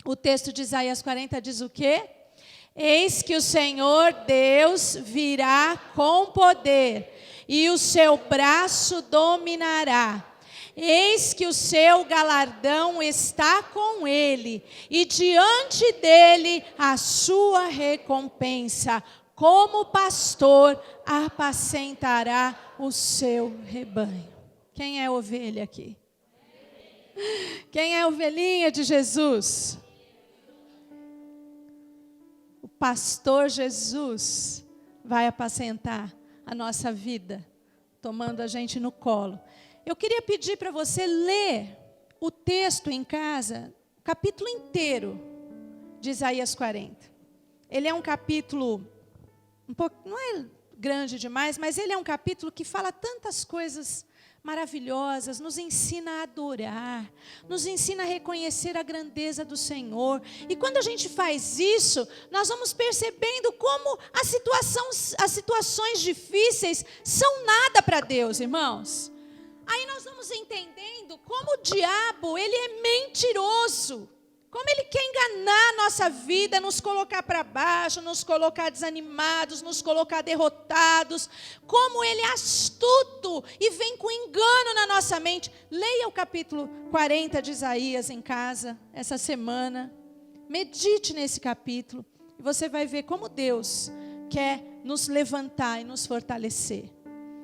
O texto de Isaías 40 diz o quê? Eis que o Senhor Deus virá com poder, e o seu braço dominará. Eis que o seu galardão está com ele, e diante dele a sua recompensa. Como pastor, apacentará o seu rebanho. Quem é ovelha aqui? Quem é ovelhinha de Jesus? O pastor Jesus vai apacentar a nossa vida, tomando a gente no colo. Eu queria pedir para você ler o texto em casa, o capítulo inteiro de Isaías 40. Ele é um capítulo, não é grande demais, mas ele é um capítulo que fala tantas coisas maravilhosas, nos ensina a adorar, nos ensina a reconhecer a grandeza do Senhor. E quando a gente faz isso, nós vamos percebendo como as situações difíceis são nada para Deus, irmãos. Aí nós vamos entendendo como o diabo, ele é mentiroso. Como ele quer enganar a nossa vida, nos colocar para baixo, nos colocar desanimados, nos colocar derrotados. Como ele é astuto e vem com engano na nossa mente. Leia o capítulo 40 de Isaías em casa, essa semana. Medite nesse capítulo. E você vai ver como Deus quer nos levantar e nos fortalecer.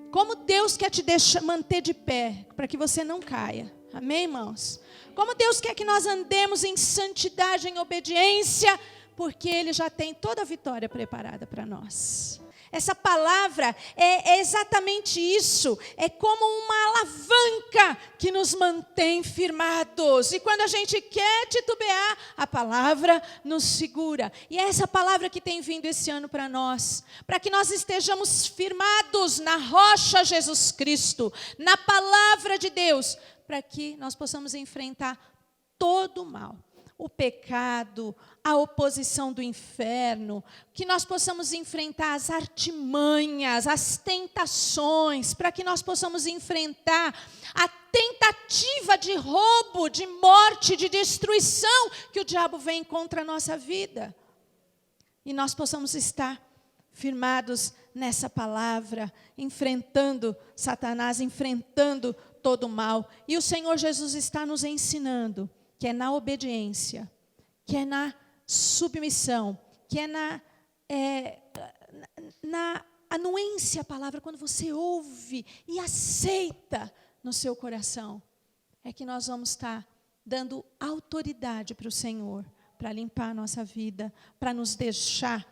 Como Deus quer te manter de pé, para que você não caia. Amém, irmãos? Como Deus quer que nós andemos em santidade, em obediência, porque Ele já tem toda a vitória preparada para nós. Essa palavra é exatamente isso. É como uma alavanca que nos mantém firmados. E quando a gente quer titubear, a palavra nos segura. E é essa palavra que tem vindo esse ano para nós. Para que nós estejamos firmados na rocha Jesus Cristo, na palavra de Deus. Para que nós possamos enfrentar todo o mal, o pecado, a oposição do inferno, que nós possamos enfrentar as artimanhas, as tentações, para que nós possamos enfrentar a tentativa de roubo, de morte, de destruição que o diabo vem contra a nossa vida. E nós possamos estar firmados nessa palavra, enfrentando Satanás, enfrentando todo o mal. E o Senhor Jesus está nos ensinando que é na obediência, que é na submissão, que é na anuência à palavra, quando você ouve e aceita no seu coração, é que nós vamos estar dando autoridade para o Senhor, para limpar a nossa vida, para nos deixar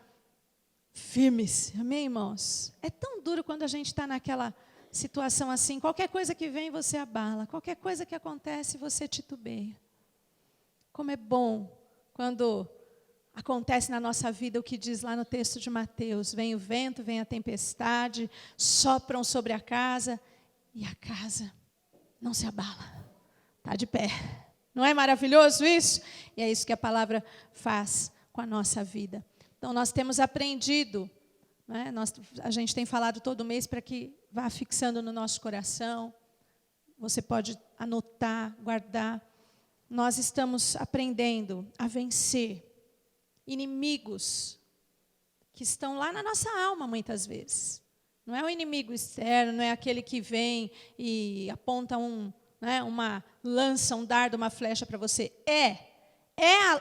firmes. Amém, irmãos? É tão duro quando a gente está naquela situação assim, qualquer coisa que vem você abala, qualquer coisa que acontece você titubeia. Como é bom quando acontece na nossa vida o que diz lá no texto de Mateus: vem o vento, vem a tempestade, sopram sobre a casa e a casa não se abala, está de pé. Não é maravilhoso isso? E é isso que a palavra faz com a nossa vida. Então nós temos aprendido, né? A gente tem falado todo mês para que vá fixando no nosso coração. Você pode anotar, guardar. Nós estamos aprendendo a vencer inimigos que estão lá na nossa alma muitas vezes. Não é o inimigo externo, não é aquele que vem e aponta uma lança, um dardo, uma flecha para você.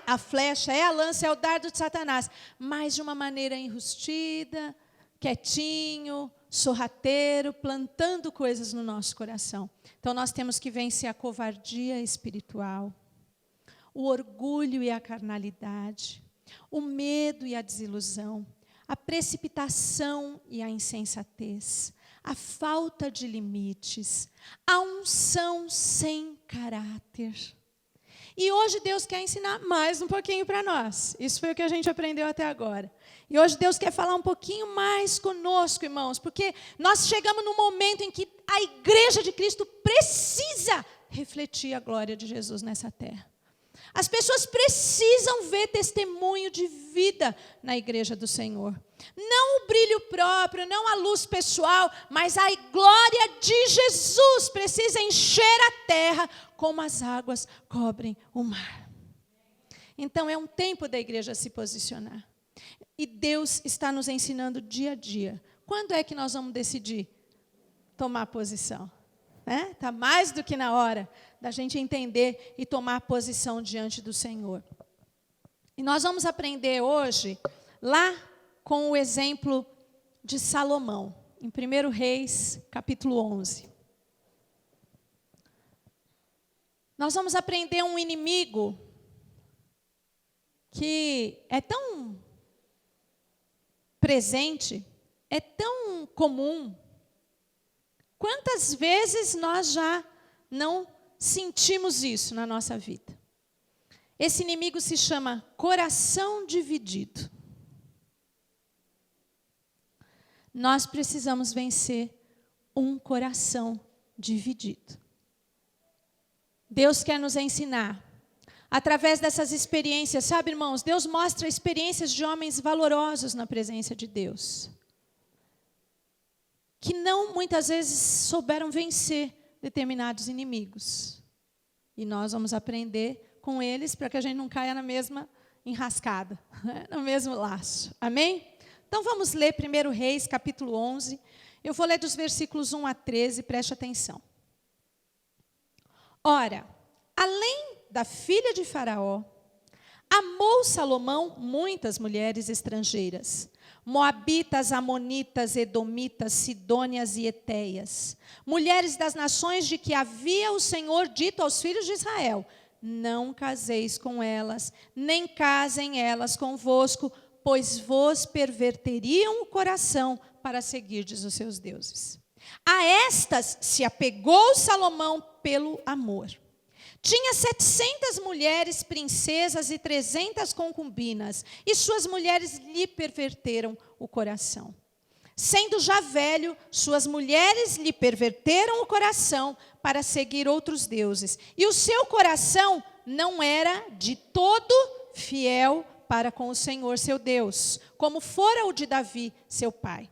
A flecha, é a lança, é o dardo de Satanás, mas de uma maneira enrustida, quietinho, sorrateiro, plantando coisas no nosso coração. Então nós temos que vencer a covardia espiritual, o orgulho e a carnalidade, o medo e a desilusão, a precipitação e a insensatez, a falta de limites, a unção sem caráter. E hoje Deus quer ensinar mais um pouquinho para nós. Isso foi o que a gente aprendeu até agora. E hoje Deus quer falar um pouquinho mais conosco, irmãos, porque nós chegamos num momento em que a igreja de Cristo precisa refletir a glória de Jesus nessa terra. As pessoas precisam ver testemunho de vida na igreja do Senhor. Não o brilho próprio, não a luz pessoal, mas a glória de Jesus precisa encher a terra como as águas cobrem o mar. Então é um tempo da igreja se posicionar. E Deus está nos ensinando dia a dia. Quando é que nós vamos decidir tomar posição? Está mais do que na hora da gente entender e tomar posição diante do Senhor. E nós vamos aprender hoje, lá com o exemplo de Salomão, em 1 Reis, capítulo 11. Nós vamos aprender um inimigo que é tão presente, é tão comum. Quantas vezes nós já não sentimos isso na nossa vida? Esse inimigo se chama coração dividido. Nós precisamos vencer um coração dividido. Deus quer nos ensinar, através dessas experiências, sabe, irmãos? Deus mostra experiências de homens valorosos na presença de Deus, que não, muitas vezes, souberam vencer determinados inimigos. E nós vamos aprender com eles, para que a gente não caia na mesma enrascada, no mesmo laço. Amém? Então, vamos ler 1 Reis, capítulo 11. Eu vou ler dos versículos 1 a 13, preste atenção. Ora, além da filha de Faraó, amou Salomão muitas mulheres estrangeiras, moabitas, amonitas, edomitas, sidônias e etéias, mulheres das nações de que havia o Senhor dito aos filhos de Israel: não caseis com elas, nem casem elas convosco, pois vos perverteriam o coração para seguirdes os seus deuses. A estas se apegou Salomão pelo amor. Tinha 700 mulheres princesas e 300 concubinas, e suas mulheres lhe perverteram o coração. Sendo já velho, suas mulheres lhe perverteram o coração para seguir outros deuses. E o seu coração não era de todo fiel para com o Senhor seu Deus, como fora o de Davi, seu pai.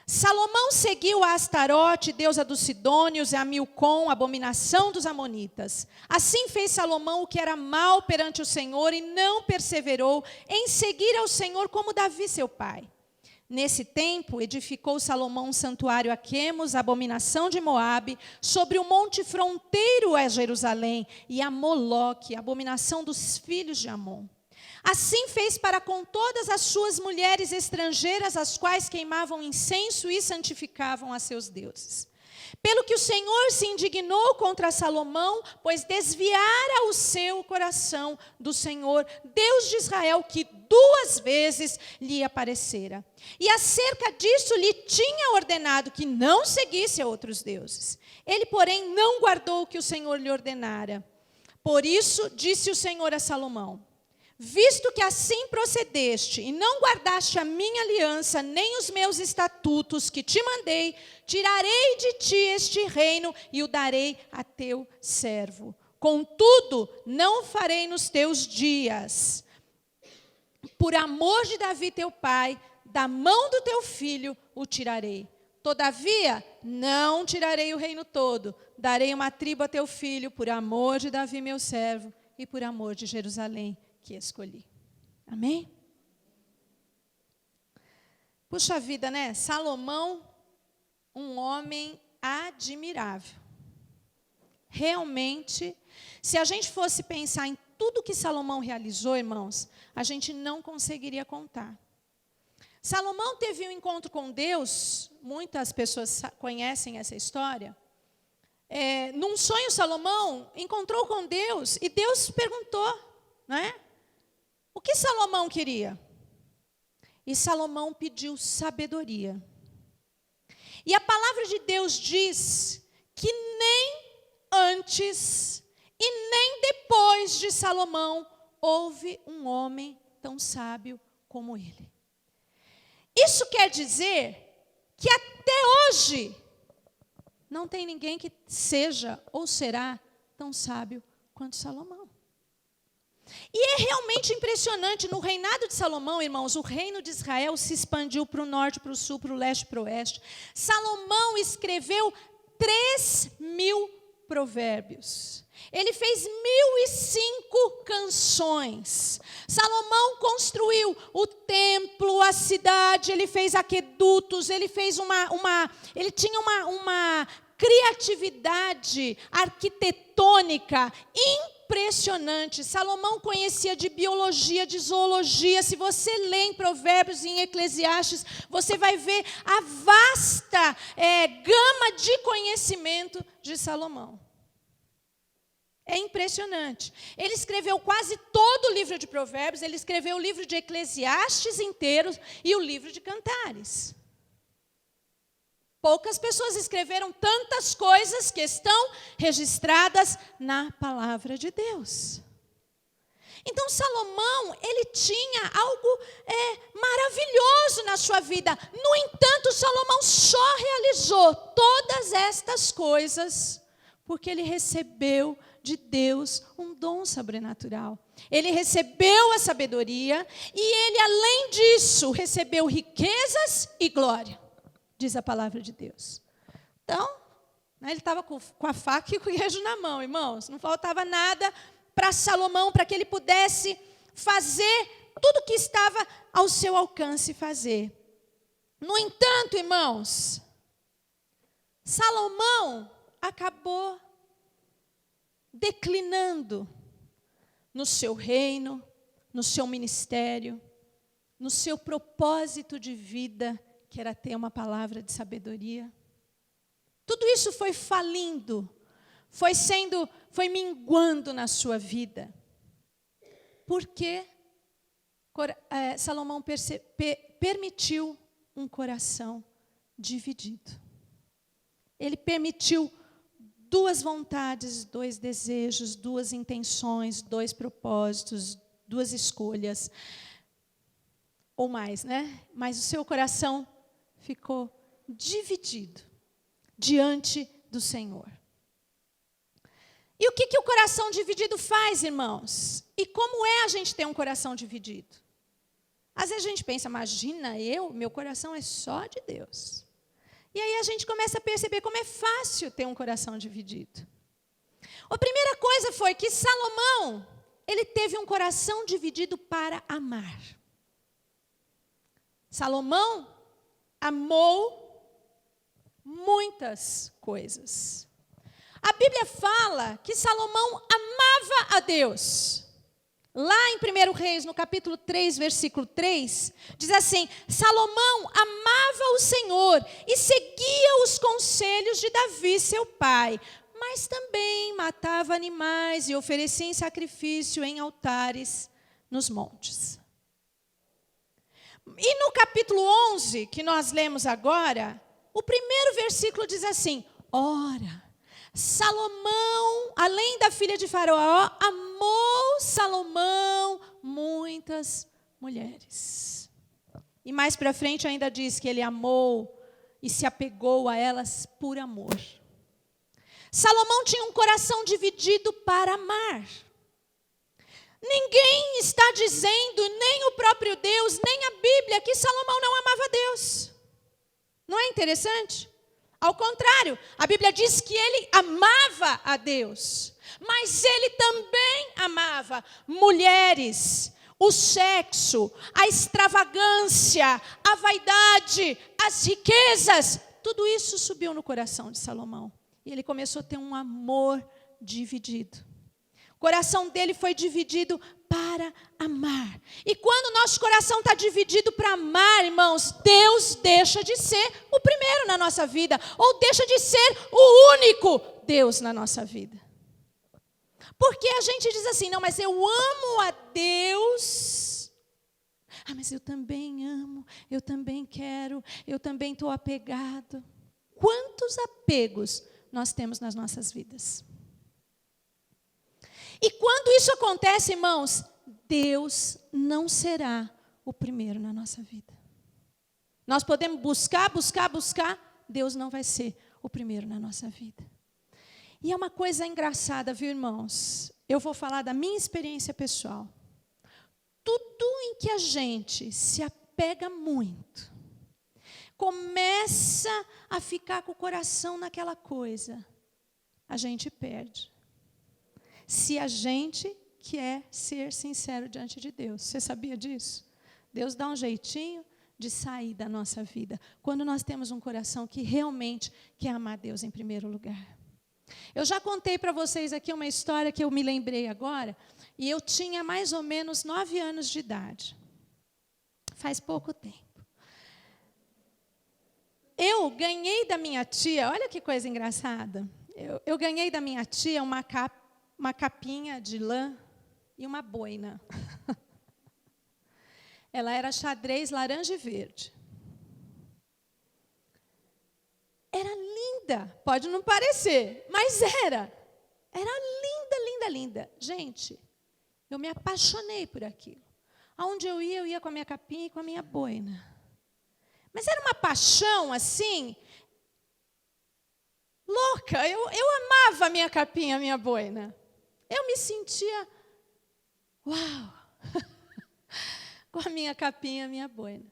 Salomão seguiu a Astarote, deusa dos sidônios, e a Milcom, abominação dos amonitas. Assim fez Salomão o que era mal perante o Senhor, e não perseverou em seguir ao Senhor como Davi, seu pai. Nesse tempo, edificou Salomão um santuário a Quemos, abominação de Moabe, sobre o monte fronteiro a Jerusalém, e a Moloque, abominação dos filhos de Amon. Assim fez para com todas as suas mulheres estrangeiras, as quais queimavam incenso e santificavam a seus deuses. Pelo que o Senhor se indignou contra Salomão, pois desviara o seu coração do Senhor, Deus de Israel, que 2 vezes lhe aparecera. E acerca disso lhe tinha ordenado que não seguisse a outros deuses. Ele, porém, não guardou o que o Senhor lhe ordenara. Por isso, disse o Senhor a Salomão: visto que assim procedeste e não guardaste a minha aliança, nem os meus estatutos que te mandei, tirarei de ti este reino e o darei a teu servo. Contudo, não farei nos teus dias, por amor de Davi teu pai, da mão do teu filho o tirarei. Todavia, não tirarei o reino todo, darei uma tribo a teu filho, por amor de Davi meu servo e por amor de Jerusalém, que escolhi. Amém? Puxa vida, né? Salomão, um homem admirável. Realmente, se a gente fosse pensar em tudo que Salomão realizou, irmãos, a gente não conseguiria contar. Salomão teve um encontro com Deus, muitas pessoas conhecem essa história. Num sonho, Salomão encontrou com Deus e Deus perguntou, né? O que Salomão queria? E Salomão pediu sabedoria. E a palavra de Deus diz que nem antes e nem depois de Salomão houve um homem tão sábio como ele. Isso quer dizer que até hoje não tem ninguém que seja ou será tão sábio quanto Salomão. E é realmente impressionante, no reinado de Salomão, irmãos, o reino de Israel se expandiu para o norte, para o sul, para o leste, para o oeste. Salomão escreveu 3.000 provérbios. Ele fez 1.005 canções. Salomão construiu o templo, a cidade, ele fez aquedutos, ele fez ele tinha uma criatividade arquitetônica impressionante. Salomão conhecia de biologia, de zoologia. Se você lê em Provérbios e em Eclesiastes, você vai ver a vasta gama de conhecimento de Salomão. É impressionante. Ele escreveu quase todo o livro de Provérbios, ele escreveu o livro de Eclesiastes inteiro e o livro de Cantares. Poucas pessoas escreveram tantas coisas que estão registradas na palavra de Deus. Então, Salomão, ele tinha algo maravilhoso na sua vida. No entanto, Salomão só realizou todas estas coisas porque ele recebeu de Deus um dom sobrenatural. Ele recebeu a sabedoria e ele, além disso, recebeu riquezas e glória, diz a palavra de Deus. Então, ele estava com a faca e com o queijo na mão, irmãos. Não faltava nada para Salomão, para que ele pudesse fazer tudo o que estava ao seu alcance fazer. No entanto, irmãos, Salomão acabou declinando no seu reino, no seu ministério, no seu propósito de vida, que era ter uma palavra de sabedoria. Tudo isso foi falindo, foi minguando na sua vida. Porque Salomão permitiu um coração dividido. Ele permitiu 2 vontades, 2 desejos, 2 intenções, 2 propósitos, 2 escolhas, ou mais, né? Mas o seu coração ficou dividido diante do Senhor. E o que o coração dividido faz, irmãos? E como é a gente ter um coração dividido? Às vezes a gente pensa, imagina meu coração é só de Deus. E aí a gente começa a perceber como é fácil ter um coração dividido. A primeira coisa foi que Salomão, ele teve um coração dividido para amar. Salomão amou muitas coisas. A Bíblia fala que Salomão amava a Deus. Lá em 1 Reis, no capítulo 3, versículo 3, diz assim: Salomão amava o Senhor e seguia os conselhos de Davi, seu pai, mas também matava animais e oferecia em sacrifício em altares nos montes. E no capítulo 11, que nós lemos agora, o primeiro versículo diz assim: ora, Salomão, além da filha de Faraó, amou Salomão muitas mulheres. E mais para frente ainda diz que ele amou e se apegou a elas por amor. Salomão tinha um coração dividido para amar. Ninguém está dizendo, nem o próprio Deus, nem a Bíblia, que Salomão não amava Deus. Não é interessante? Ao contrário, a Bíblia diz que ele amava a Deus, mas ele também amava mulheres, o sexo, a extravagância, a vaidade, as riquezas. Tudo isso subiu no coração de Salomão. E ele começou a ter um amor dividido. O coração dele foi dividido para amar. E quando o nosso coração está dividido para amar, irmãos, Deus deixa de ser o primeiro na nossa vida, ou deixa de ser o único Deus na nossa vida. Porque a gente diz assim, não, mas eu amo a Deus. Ah, mas eu também amo, eu também quero, eu também estou apegado. Quantos apegos nós temos nas nossas vidas? E quando isso acontece, irmãos, Deus não será o primeiro na nossa vida. Nós podemos buscar, Deus não vai ser o primeiro na nossa vida. E é uma coisa engraçada, viu, irmãos? Eu vou falar da minha experiência pessoal. Tudo em que a gente se apega muito, começa a ficar com o coração naquela coisa, a gente perde. se a gente quer ser sincero diante de Deus. Você sabia disso? Deus dá um jeitinho de sair da nossa vida, quando nós temos um coração que realmente quer amar Deus em primeiro lugar. Eu já contei para vocês aqui uma história que eu me lembrei agora, e eu tinha mais ou menos 9 anos de idade. Faz pouco tempo. Eu ganhei da minha tia, olha que coisa engraçada, eu ganhei da minha tia uma capinha de lã e uma boina. Ela era xadrez laranja e verde. Era linda, pode não parecer, mas era. Era linda, linda, linda. Gente, eu me apaixonei por aquilo. Aonde eu ia com a minha capinha e com a minha boina. Mas era uma paixão assim, louca. Eu amava a minha capinha, a minha boina. Eu me sentia, uau, com a minha capinha, a minha boina.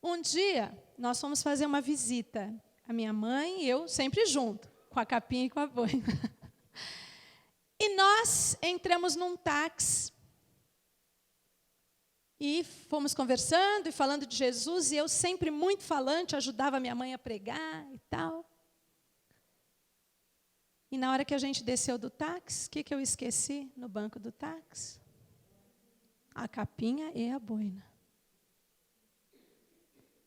Um dia, nós fomos fazer uma visita. A minha mãe e eu sempre junto, com a capinha e com a boina. E nós entramos num táxi. E fomos conversando e falando de Jesus. E eu sempre muito falante, ajudava a minha mãe a pregar e tal. E na hora que a gente desceu do táxi, o que eu esqueci no banco do táxi? A capinha e a boina.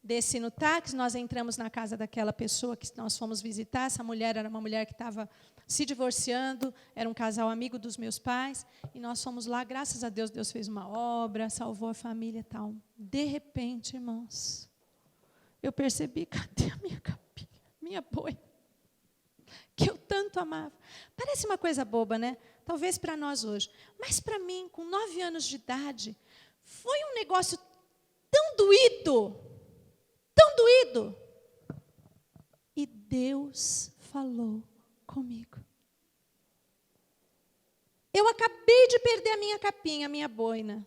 Desci no táxi, nós entramos na casa daquela pessoa que nós fomos visitar. Essa mulher era uma mulher que estava se divorciando, era um casal amigo dos meus pais. E nós fomos lá, graças a Deus, Deus fez uma obra, salvou a família e tal. De repente, irmãos, eu percebi, cadê a minha capinha, minha boina, que eu tanto amava. Parece uma coisa boba, né? Talvez para nós hoje. Mas para mim, com 9 anos de idade, foi um negócio tão doído. Tão doído. E Deus falou comigo. Eu acabei de perder a minha capinha, a minha boina.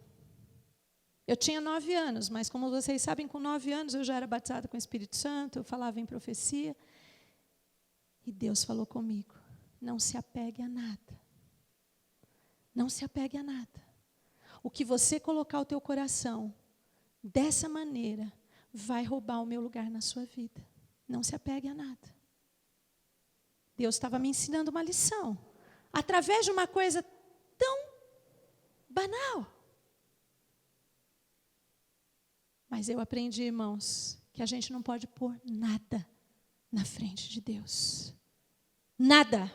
Eu tinha 9 anos, mas como vocês sabem, com 9 anos eu já era batizada com o Espírito Santo, eu falava em profecia. E Deus falou comigo, não se apegue a nada. Não se apegue a nada. O que você colocar o teu coração, dessa maneira, vai roubar o meu lugar na sua vida. Não se apegue a nada. Deus estava me ensinando uma lição. Através de uma coisa tão banal. Mas eu aprendi, irmãos, que a gente não pode pôr nada na frente de Deus. Nada.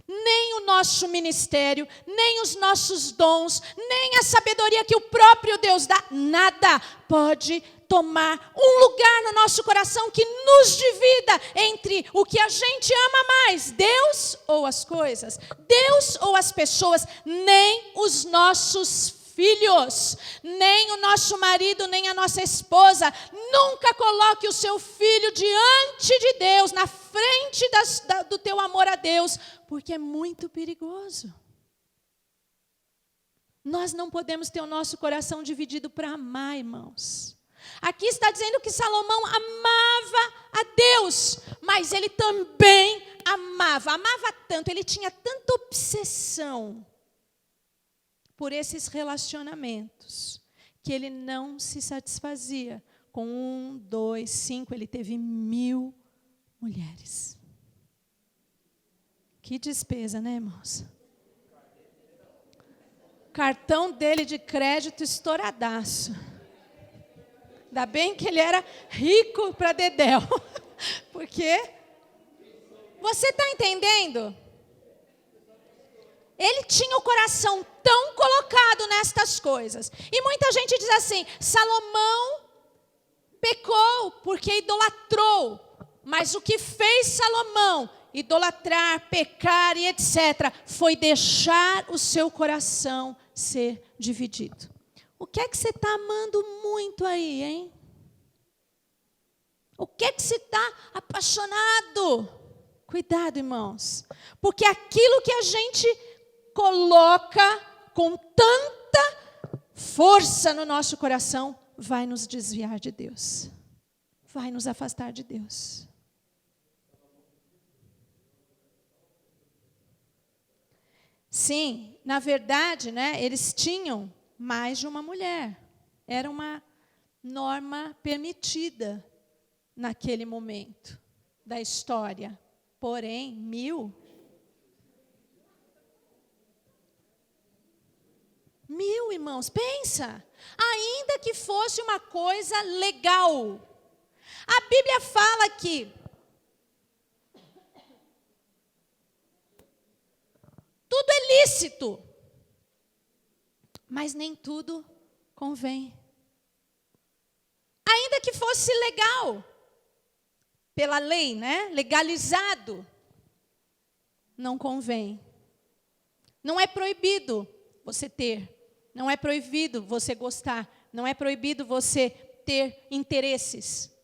Nem o nosso ministério, nem os nossos dons, nem a sabedoria que o próprio Deus dá, nada pode tomar um lugar no nosso coração que nos divida entre o que a gente ama mais, Deus ou as coisas, Deus ou as pessoas, nem os nossos filhos, nem o nosso marido, nem a nossa esposa. Nunca coloque o seu filho diante de Deus, na frente do teu amor a Deus, porque é muito perigoso. Nós não podemos ter o nosso coração dividido para amar, irmãos. Aqui está dizendo que Salomão amava a Deus, mas ele também amava tanto, ele tinha tanta obsessão por esses relacionamentos, que ele não se satisfazia com 1, 2, 5, ele teve 1000 mulheres. Que despesa, né, irmãos? Cartão dele de crédito estouradaço. Ainda bem que ele era rico para dedéu. Porque, você está entendendo? Ele tinha o coração tão colocado nestas coisas. E muita gente diz assim, Salomão pecou porque idolatrou. Mas o que fez Salomão idolatrar, pecar e etc., foi deixar o seu coração ser dividido. O que é que você está amando muito aí, hein? O que é que você está apaixonado? Cuidado, irmãos. Porque aquilo que a gente coloca com tanta força no nosso coração vai nos desviar de Deus. Vai nos afastar de Deus. Sim, na verdade, né, eles tinham mais de uma mulher. Era uma norma permitida naquele momento da história. Porém, 1000 irmãos, pensa. Ainda que fosse uma coisa legal. A Bíblia fala que tudo é lícito, mas nem tudo convém. Ainda que fosse legal, pela lei, né? Legalizado, não convém. Não é proibido você ter, não é proibido você gostar, não é proibido você ter interesses,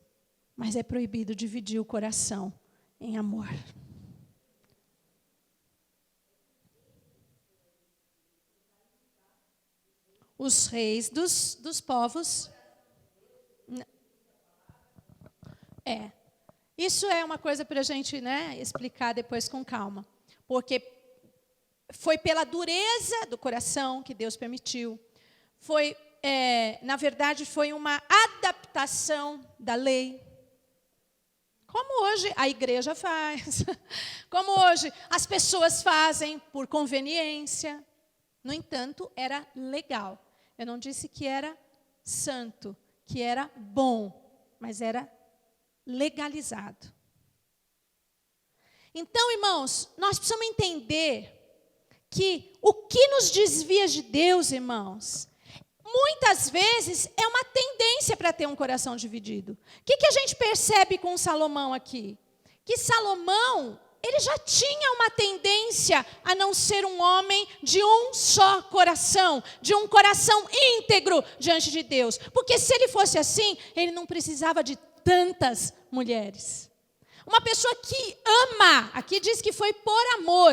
mas é proibido dividir o coração em amor. Os reis dos povos. Isso é uma coisa para a gente, né, explicar depois com calma. Porque foi pela dureza do coração que Deus permitiu. Na verdade, foi uma adaptação da lei. Como hoje a igreja faz. Como hoje as pessoas fazem por conveniência. No entanto, era legal. Eu não disse que era santo, que era bom, mas era legalizado. Então, irmãos, nós precisamos entender que o que nos desvia de Deus, irmãos, muitas vezes é uma tendência para ter um coração dividido. O que a gente percebe com Salomão aqui? Que Salomão, ele já tinha uma tendência a não ser um homem de um só coração, de um coração íntegro diante de Deus. Porque se ele fosse assim, ele não precisava de tantas mulheres. Uma pessoa que ama, aqui diz que foi por amor,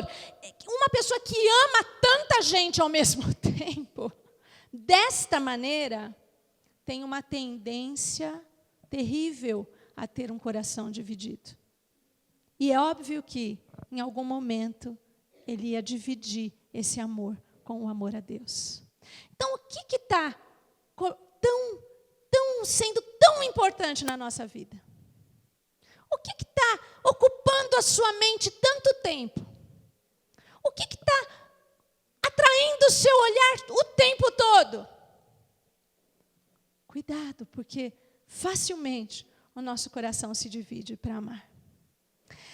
uma pessoa que ama tanta gente ao mesmo tempo, desta maneira, tem uma tendência terrível a ter um coração dividido. E é óbvio que, em algum momento, ele ia dividir esse amor com o amor a Deus. Então, o que está sendo tão importante na nossa vida? O que está ocupando a sua mente tanto tempo? O que está atraindo o seu olhar o tempo todo? Cuidado, porque facilmente o nosso coração se divide para amar.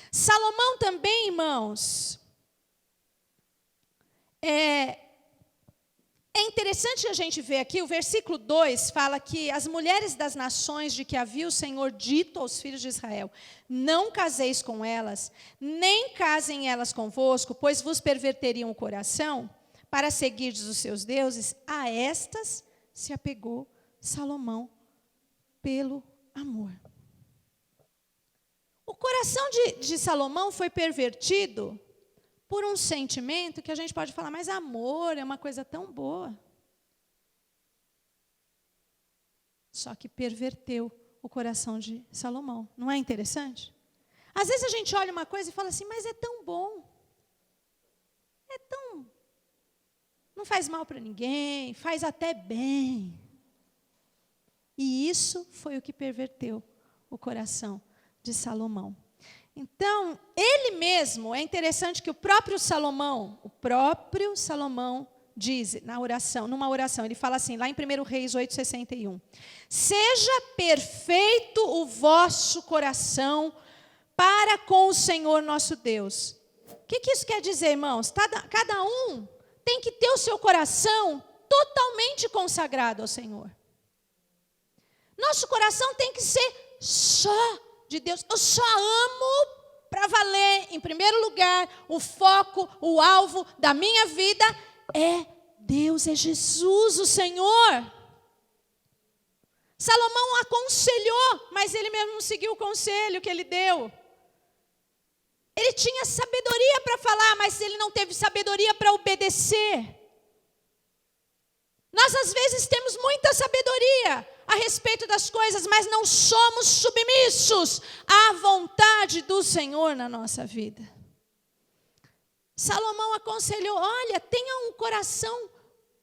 Salomão também, irmãos, é interessante a gente ver aqui, o versículo 2 fala que as mulheres das nações de que havia o Senhor dito aos filhos de Israel, não caseis com elas, nem casem elas convosco, pois vos perverteriam o coração, para seguirdes os seus deuses, a estas se apegou Salomão pelo amor. O coração de Salomão foi pervertido por um sentimento que a gente pode falar, mas amor é uma coisa tão boa. Só que perverteu o coração de Salomão. Não é interessante? Às vezes a gente olha uma coisa e fala assim, mas é tão bom. É tão... Não faz mal para ninguém, faz até bem. E isso foi o que perverteu o coração de Salomão. Então, ele mesmo, é interessante que o próprio Salomão diz numa oração, ele fala assim, lá em 1 Reis 8,61, seja perfeito o vosso coração para com o Senhor nosso Deus. O que isso quer dizer, irmãos? Cada um tem que ter o seu coração totalmente consagrado ao Senhor. Nosso coração tem que ser só de Deus. Eu só amo para valer, em primeiro lugar, o foco, o alvo da minha vida é Deus, é Jesus, o Senhor. Salomão aconselhou, mas ele mesmo não seguiu o conselho que ele deu. Ele tinha sabedoria para falar, mas ele não teve sabedoria para obedecer. Nós, às vezes, temos muita sabedoria a respeito das coisas, mas não somos submissos à vontade do Senhor na nossa vida. Salomão aconselhou, olha, tenha um coração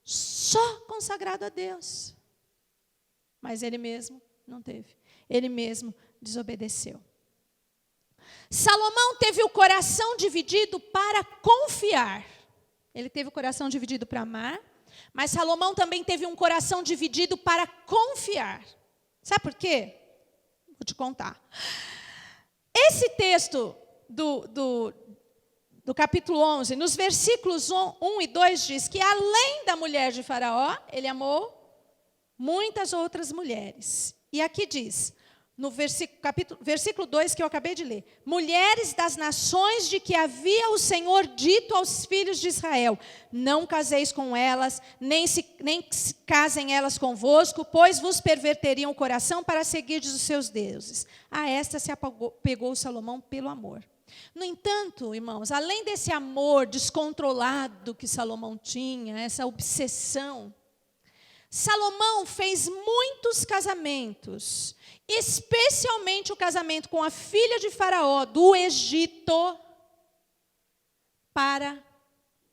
só consagrado a Deus. Mas ele mesmo não teve. Ele mesmo desobedeceu. Salomão teve o coração dividido para confiar. Ele teve o coração dividido para amar, mas Salomão também teve um coração dividido para confiar. Sabe por quê? Vou te contar. Esse texto do capítulo 11, nos versículos 1 e 2, diz que além da mulher de Faraó, ele amou muitas outras mulheres. E aqui diz, no versículo 2 que eu acabei de ler, mulheres das nações de que havia o Senhor dito aos filhos de Israel, não caseis com elas, nem se casem elas convosco, pois vos perverteriam o coração para seguirdes os seus deuses. A esta se apegou Salomão pelo amor. No entanto, irmãos, além desse amor descontrolado que Salomão tinha, essa obsessão, Salomão fez muitos casamentos, especialmente o casamento com a filha de Faraó, do Egito, para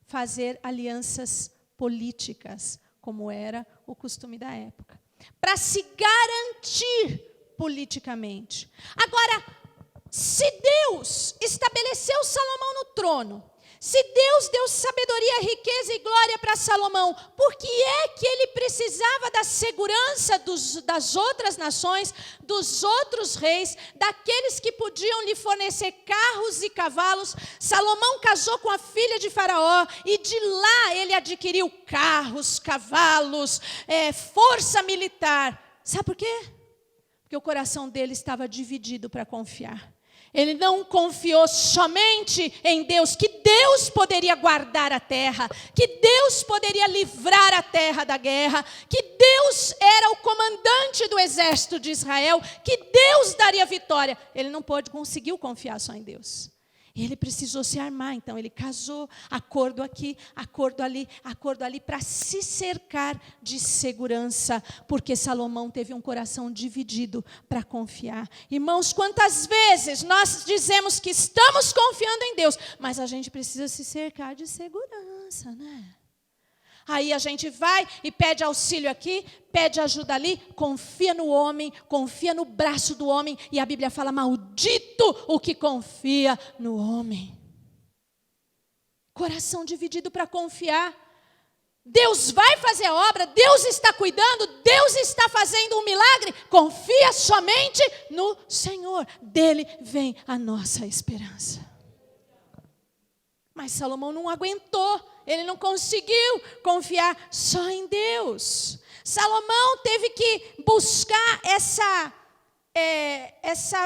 fazer alianças políticas, como era o costume da época, para se garantir politicamente. Agora, se Deus estabeleceu Salomão no trono, se Deus deu sabedoria, riqueza e glória para Salomão, por que é que ele precisava da segurança das outras nações, dos outros reis, daqueles que podiam lhe fornecer carros e cavalos? Salomão casou com a filha de Faraó e de lá ele adquiriu carros, cavalos, força militar. Sabe por quê? Porque o coração dele estava dividido para confiar. Ele não confiou somente em Deus, que Deus poderia guardar a terra, que Deus poderia livrar a terra da guerra, que Deus era o comandante do exército de Israel, que Deus daria vitória. Ele não conseguiu confiar só em Deus. Ele precisou se armar, então ele casou, acordo aqui, acordo ali, para se cercar de segurança, porque Salomão teve um coração dividido para confiar. Irmãos, quantas vezes nós dizemos que estamos confiando em Deus, mas a gente precisa se cercar de segurança, né? Aí a gente vai e pede auxílio aqui, pede ajuda ali, confia no homem, confia no braço do homem. E a Bíblia fala, maldito o que confia no homem. Coração dividido para confiar. Deus vai fazer a obra, Deus está cuidando, Deus está fazendo um milagre. Confia somente no Senhor. Dele vem a nossa esperança. Mas Salomão não aguentou. Ele não conseguiu confiar só em Deus. Salomão teve que buscar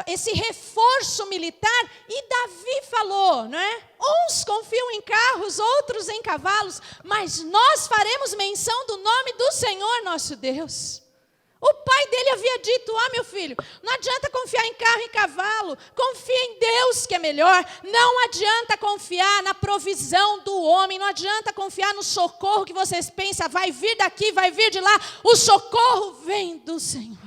esse reforço militar. E Davi falou, não é? Uns confiam em carros, outros em cavalos, mas nós faremos menção do nome do Senhor nosso Deus. O pai dele havia dito, meu filho, não adianta confiar em carro e cavalo, confia em Deus que é melhor. Não adianta confiar na provisão do homem, não adianta confiar no socorro que vocês pensam, vai vir daqui, vai vir de lá. O socorro vem do Senhor.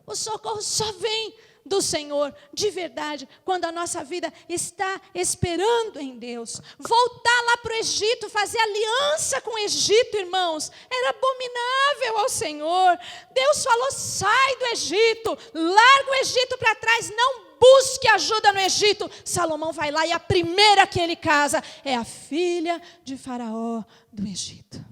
O socorro só vem do Senhor, de verdade, quando a nossa vida está esperando em Deus. Voltar lá para o Egito, fazer aliança com o Egito, irmãos, era abominável ao Senhor. Deus falou, sai do Egito, larga o Egito para trás, não busque ajuda no Egito. Salomão vai lá e a primeira que ele casa é a filha de Faraó do Egito.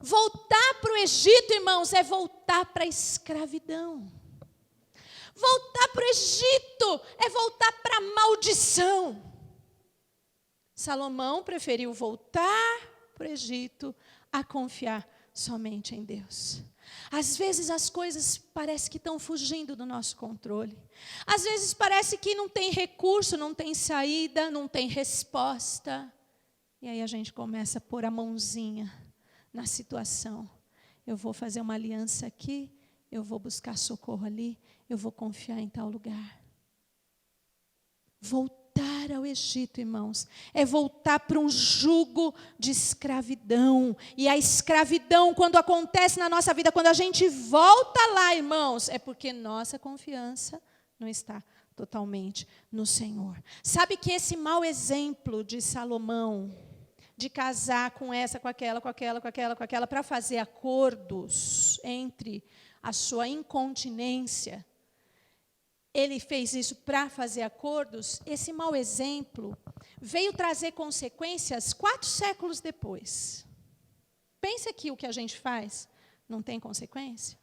Voltar para o Egito, irmãos, é voltar para a escravidão. Voltar para o Egito é voltar para a maldição. Salomão preferiu voltar para o Egito a confiar somente em Deus. Às vezes as coisas parecem que estão fugindo do nosso controle. Às vezes parece que não tem recurso, não tem saída, não tem resposta. E aí a gente começa a pôr a mãozinha na situação. Eu vou fazer uma aliança aqui, eu vou buscar socorro ali, eu vou confiar em tal lugar. Voltar ao Egito, irmãos, é voltar para um jugo de escravidão. E a escravidão, quando acontece na nossa vida, quando a gente volta lá, irmãos, é porque nossa confiança não está totalmente no Senhor. Sabe que esse mau exemplo de Salomão, de casar com essa, com aquela, para fazer acordos entre a sua incontinência, ele fez isso para fazer acordos, esse mau exemplo veio trazer consequências 4 séculos depois. Pensa que o que a gente faz não tem consequência?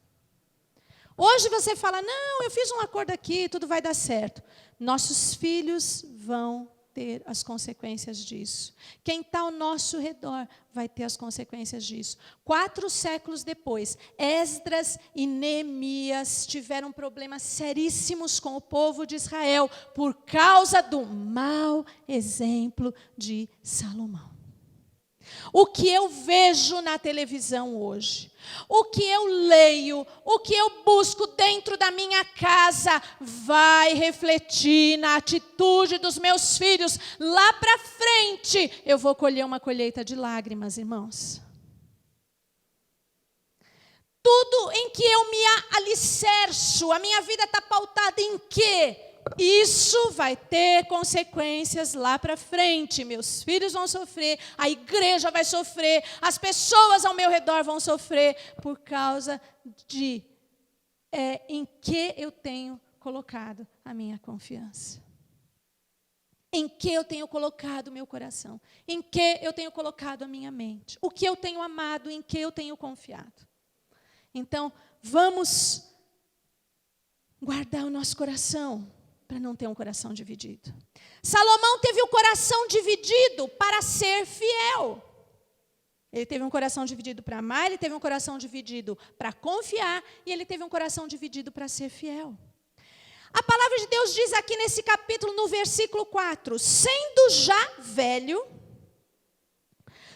Hoje você fala, não, eu fiz um acordo aqui, tudo vai dar certo. Nossos filhos vão ter as consequências disso. Quem está ao nosso redor vai ter as consequências disso. 4 séculos depois, Esdras e Neemias tiveram problemas seríssimos com o povo de Israel por causa do mau exemplo de Salomão. O que eu vejo na televisão hoje, o que eu leio, o que eu busco dentro da minha casa, vai refletir na atitude dos meus filhos. Lá para frente, eu vou colher uma colheita de lágrimas, irmãos. Tudo em que eu me alicerço, a minha vida está pautada em quê? Isso vai ter consequências lá para frente. Meus filhos vão sofrer, a igreja vai sofrer, as pessoas ao meu redor vão sofrer por causa de em que eu tenho colocado a minha confiança. Em que eu tenho colocado o meu coração. Em que eu tenho colocado a minha mente. O que eu tenho amado, em que eu tenho confiado. Então, vamos guardar o nosso coração para não ter um coração dividido. Salomão teve o coração dividido para ser fiel. Ele teve um coração dividido para amar, ele teve um coração dividido para confiar, e ele teve um coração dividido para ser fiel. A palavra de Deus diz aqui nesse capítulo, no versículo 4, sendo já velho,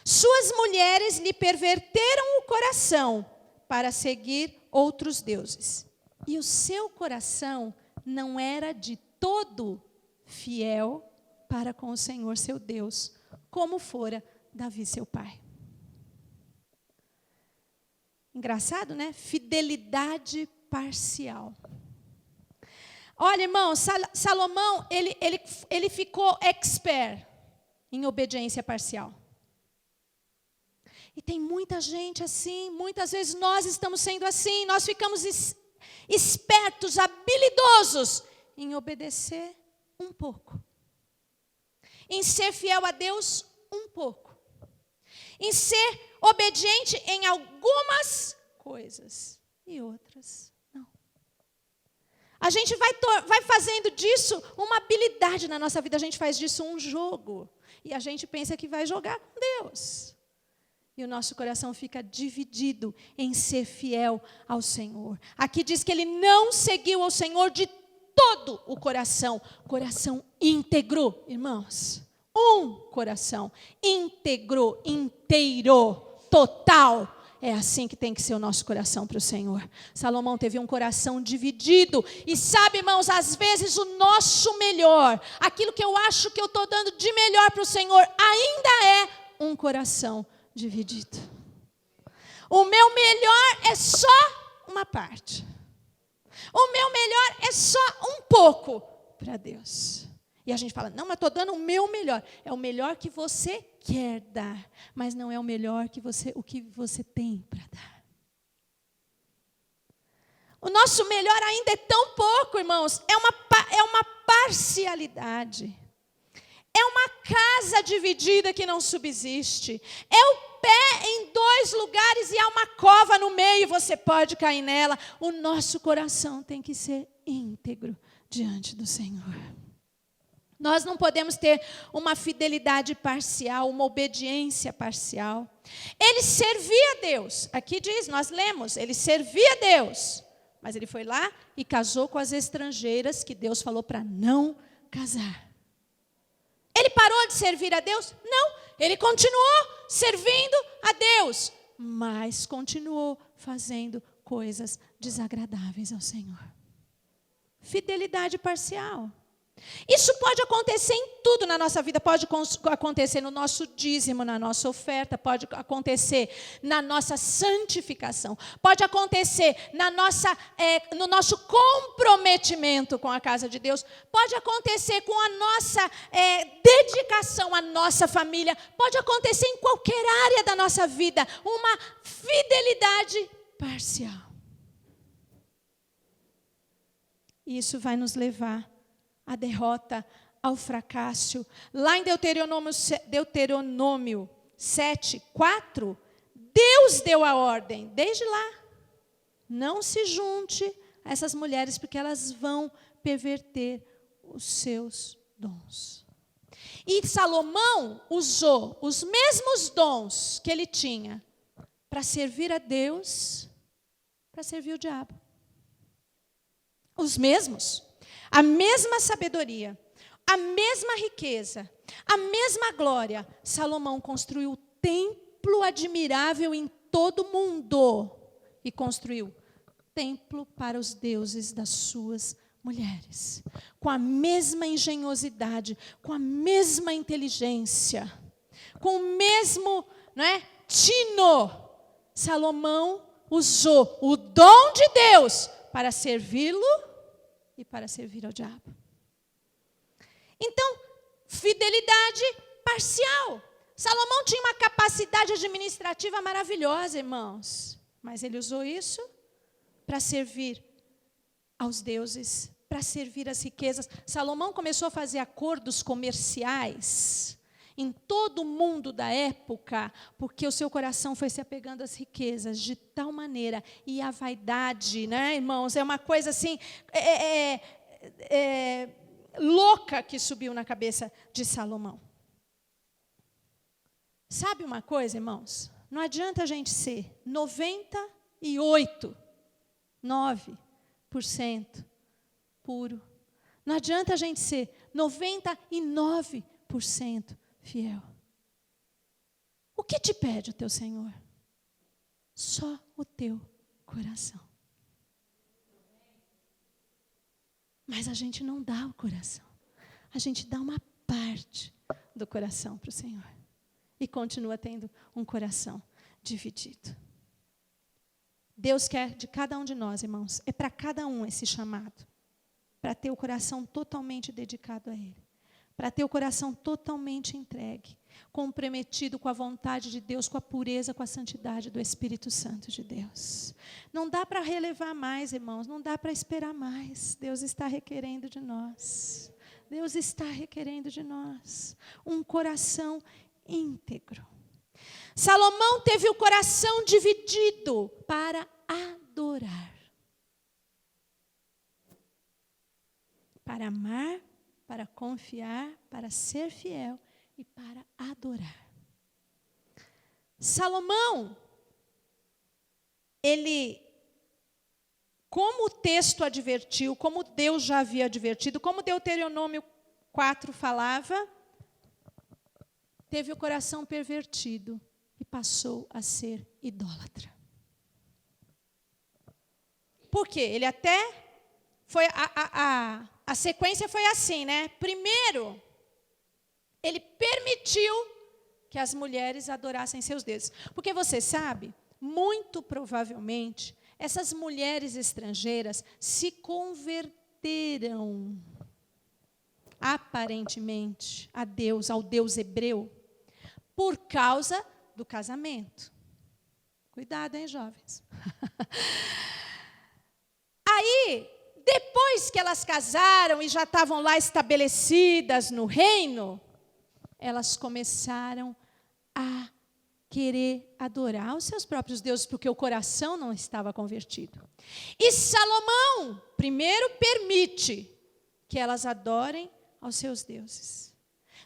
suas mulheres lhe perverteram o coração para seguir outros deuses. E o seu coração não era de todo fiel para com o Senhor seu Deus, como fora Davi seu pai. Engraçado, né? Fidelidade parcial. Olha, irmão, Salomão, ele ficou expert em obediência parcial. E tem muita gente assim, muitas vezes nós estamos sendo assim, nós ficamos espertos, habilidosos em obedecer um pouco. Em ser fiel a Deus um pouco. Em ser obediente em algumas coisas e outras não. A gente vai fazendo disso uma habilidade na nossa vida, a gente faz disso um jogo. E a gente pensa que vai jogar com Deus. E o nosso coração fica dividido em ser fiel ao Senhor. Aqui diz que ele não seguiu ao Senhor de todo o coração. Coração íntegro, irmãos. Um coração íntegro, inteiro, total. É assim que tem que ser o nosso coração para o Senhor. Salomão teve um coração dividido. E sabe, irmãos, às vezes o nosso melhor, aquilo que eu acho que eu estou dando de melhor para o Senhor, ainda é um coração dividido. O meu melhor é só uma parte. O meu melhor é só um pouco para Deus. E a gente fala, não, mas estou dando o meu melhor. É o melhor que você quer dar, mas não é o melhor o que você tem para dar. O nosso melhor ainda é tão pouco, irmãos. É uma parcialidade. É uma casa dividida que não subsiste. É o pé em 2 lugares e há uma cova no meio e você pode cair nela. O nosso coração tem que ser íntegro diante do Senhor. Nós não podemos ter uma fidelidade parcial, uma obediência parcial. Ele servia a Deus. Aqui diz, nós lemos, ele servia a Deus. Mas ele foi lá e casou com as estrangeiras que Deus falou para não casar. Ele parou de servir a Deus? Não, ele continuou servindo a Deus, mas continuou fazendo coisas desagradáveis ao Senhor. Fidelidade parcial. Isso pode acontecer em tudo na nossa vida, pode acontecer no nosso dízimo, na nossa oferta, pode acontecer na nossa santificação, pode acontecer no nosso comprometimento com a casa de Deus, pode acontecer com a nossa dedicação à nossa família, pode acontecer em qualquer área da nossa vida, uma fidelidade parcial. E isso vai nos levar à derrota, ao fracasso. Lá em Deuteronômio 7:4, Deus deu a ordem, desde lá. Não se junte a essas mulheres, porque elas vão perverter os seus dons. E Salomão usou os mesmos dons que ele tinha para servir a Deus, para servir o diabo. Os mesmos, a mesma sabedoria, a mesma riqueza, a mesma glória. Salomão construiu um templo admirável em todo o mundo e construiu templo para os deuses das suas mulheres, com a mesma engenhosidade, com a mesma inteligência, com o mesmo, tino. Salomão usou o dom de Deus para servi-lo e para servir ao diabo. Então, fidelidade parcial. Salomão tinha uma capacidade administrativa maravilhosa, irmãos, mas ele usou isso para servir aos deuses, para servir as riquezas. Salomão começou a fazer acordos comerciais em todo o mundo da época, porque o seu coração foi se apegando às riquezas de tal maneira, e a vaidade, irmãos, é uma coisa assim, louca que subiu na cabeça de Salomão. Sabe uma coisa, irmãos? Não adianta a gente ser 9% puro. Não adianta a gente ser 99% fiel. O que te pede o teu Senhor? Só o teu coração. Mas a gente não dá o coração. A gente dá uma parte do coração para o Senhor. E continua tendo um coração dividido. Deus quer de cada um de nós, irmãos, é para cada um esse chamado. Para ter o coração totalmente dedicado a Ele. Para ter o coração totalmente entregue, comprometido com a vontade de Deus, com a pureza, com a santidade do Espírito Santo de Deus. Não dá para relevar mais, irmãos, não dá para esperar mais. Deus está requerendo de nós. Deus está requerendo de nós um coração íntegro. Salomão teve o coração dividido para adorar. Para amar, para confiar, para ser fiel e para adorar. Salomão, como o texto advertiu, como Deus já havia advertido, como Deuteronômio 4 falava, teve o coração pervertido e passou a ser idólatra. Por quê? Ele até foi a sequência foi assim, Primeiro, ele permitiu que as mulheres adorassem seus deuses. Porque você sabe, muito provavelmente, essas mulheres estrangeiras se converteram, aparentemente, ao Deus hebreu, por causa do casamento. Cuidado, hein, jovens? Aí, depois que elas casaram e já estavam lá estabelecidas no reino, elas começaram a querer adorar os seus próprios deuses, porque o coração não estava convertido. E Salomão, primeiro, permite que elas adorem aos seus deuses.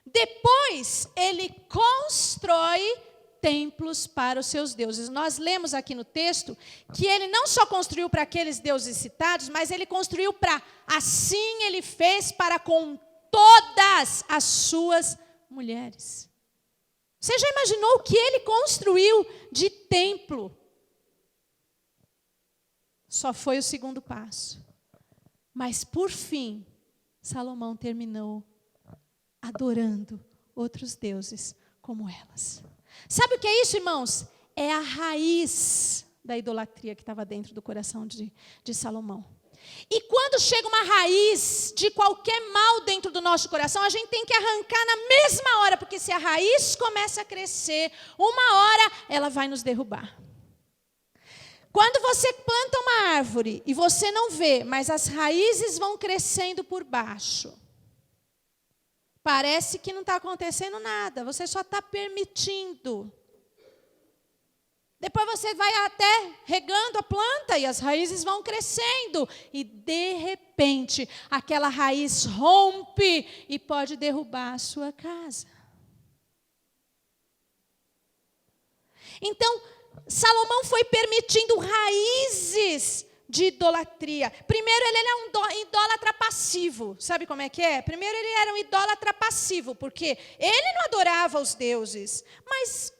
Depois, ele constrói templos para os seus deuses. Nós lemos aqui no texto que ele não só construiu para aqueles deuses citados, mas ele construiu assim ele fez para com todas as suas mulheres. Você já imaginou o que ele construiu de templo? Só foi o segundo passo. Mas por fim, Salomão terminou adorando outros deuses como elas. Sabe o que é isso, irmãos? É a raiz da idolatria que estava dentro do coração de Salomão. E quando chega uma raiz de qualquer mal dentro do nosso coração, a gente tem que arrancar na mesma hora, porque se a raiz começa a crescer, uma hora ela vai nos derrubar. Quando você planta uma árvore e você não vê, mas as raízes vão crescendo por baixo, parece que não está acontecendo nada, você só está permitindo. Depois você vai até regando a planta e as raízes vão crescendo. E de repente, aquela raiz rompe e pode derrubar a sua casa. Então, Salomão foi permitindo raízes de idolatria. Primeiro, ele era um idólatra passivo. Sabe como é que é? Primeiro, ele era um idólatra passivo, porque ele não adorava os deuses, mas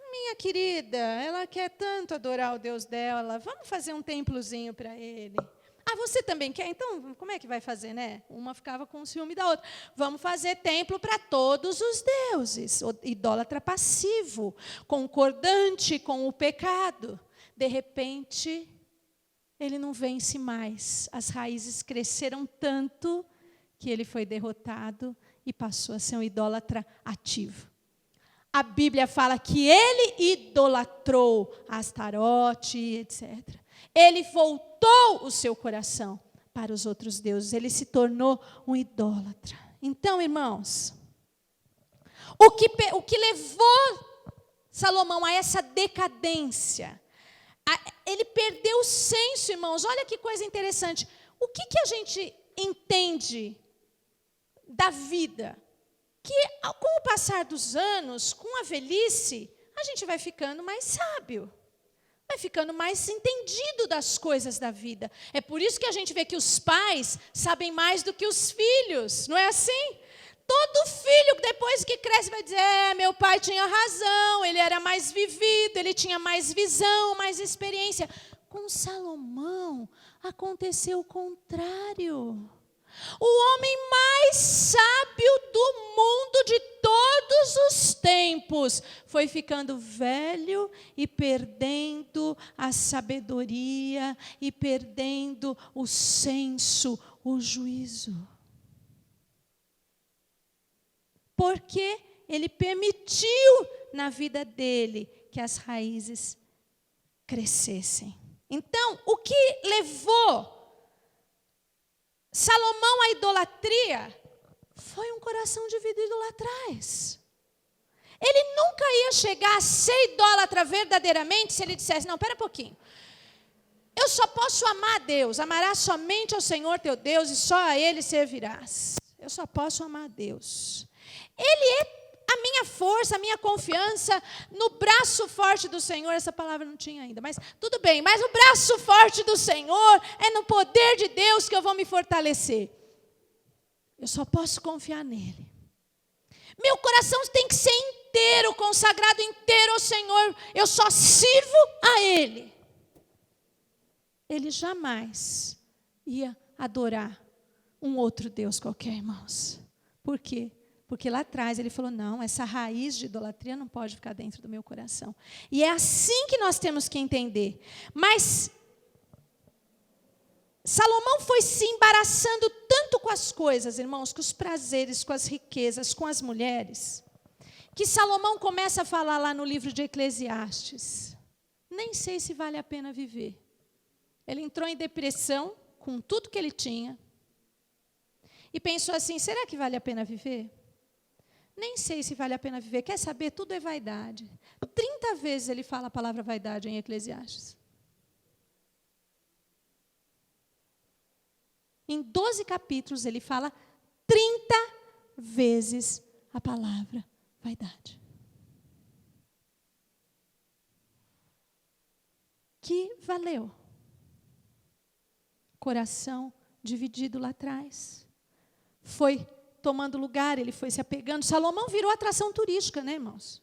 minha querida, ela quer tanto adorar o Deus dela, vamos fazer um templozinho para ele. Ah, você também quer? Então, como é que vai fazer, né? Uma ficava com ciúme da outra. Vamos fazer templo para todos os deuses. O idólatra passivo, concordante com o pecado. De repente, ele não vence mais. As raízes cresceram tanto que ele foi derrotado e passou a ser um idólatra ativo. A Bíblia fala que ele idolatrou Astarote, etc. Ele voltou o seu coração para os outros deuses. Ele se tornou um idólatra. Então, irmãos, o que levou Salomão a essa decadência? Ele perdeu o senso, irmãos. Olha que coisa interessante. O que a gente entende da vida? Que com o passar dos anos, com a velhice, a gente vai ficando mais sábio, vai ficando mais entendido das coisas da vida. É por isso que a gente vê que os pais sabem mais do que os filhos, não é assim? Todo filho, depois que cresce, vai dizer, meu pai tinha razão, ele era mais vivido, ele tinha mais visão, mais experiência. Com Salomão, aconteceu o contrário. O homem mais sábio do mundo de todos os tempos foi ficando velho e perdendo a sabedoria e perdendo o senso, o juízo. Porque ele permitiu na vida dele que as raízes crescessem. Então, o que levou Salomão à idolatria foi um coração dividido lá atrás. Ele nunca ia chegar a ser idólatra verdadeiramente se ele dissesse, não, espera um pouquinho. Eu só posso amar a Deus, amarás somente ao Senhor teu Deus e só a Ele servirás. Eu só posso amar a Deus. Ele é a minha força, a minha confiança no braço forte do Senhor. Essa palavra não tinha ainda, mas tudo bem. Mas o braço forte do Senhor é no poder de Deus que eu vou me fortalecer. Eu só posso confiar nele. Meu coração tem que ser inteiro, consagrado inteiro ao Senhor. Eu só sirvo a Ele. Ele jamais ia adorar um outro Deus qualquer, irmãos. Por quê? Porque lá atrás ele falou, não, essa raiz de idolatria não pode ficar dentro do meu coração. E é assim que nós temos que entender. Mas Salomão foi se embaraçando tanto com as coisas, irmãos, com os prazeres, com as riquezas, com as mulheres, que Salomão começa a falar lá no livro de Eclesiastes, nem sei se vale a pena viver. Ele entrou em depressão com tudo que ele tinha e pensou assim, será que vale a pena viver? Nem sei se vale a pena viver. Quer saber? Tudo é vaidade. 30 vezes ele fala a palavra vaidade em Eclesiastes. Em 12 capítulos ele fala 30 vezes a palavra vaidade. Que valeu? Coração dividido lá atrás. Foi tomando lugar, ele foi se apegando. Salomão virou atração turística, né, irmãos?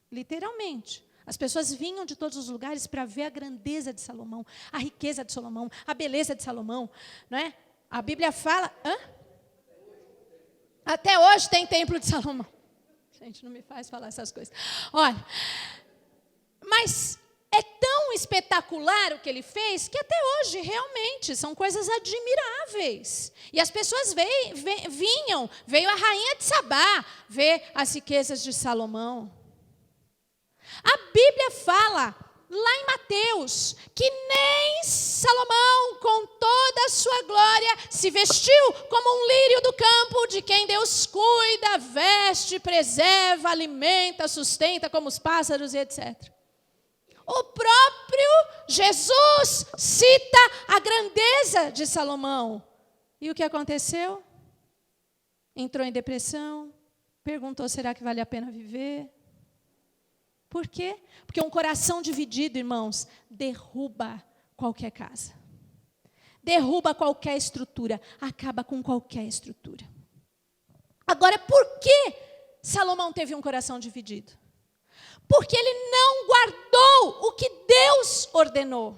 Literalmente. As pessoas vinham de todos os lugares para ver a grandeza de Salomão, a riqueza de Salomão, a beleza de Salomão, não é? A Bíblia fala... Até hoje tem templo de Salomão. Gente, não me faz falar essas coisas. Olha, mas é tão espetacular o que ele fez, que até hoje, realmente, são coisas admiráveis. E as pessoas veio a rainha de Sabá ver as riquezas de Salomão. A Bíblia fala, lá em Mateus, que nem Salomão, com toda a sua glória, se vestiu como um lírio do campo, de quem Deus cuida, veste, preserva, alimenta, sustenta como os pássaros e etc. O próprio Jesus cita a grandeza de Salomão. E o que aconteceu? Entrou em depressão, perguntou, será que vale a pena viver? Por quê? Porque um coração dividido, irmãos, derruba qualquer casa. Derruba qualquer estrutura, acaba com qualquer estrutura. Agora, por que Salomão teve um coração dividido? Porque ele não guardou o que Deus ordenou.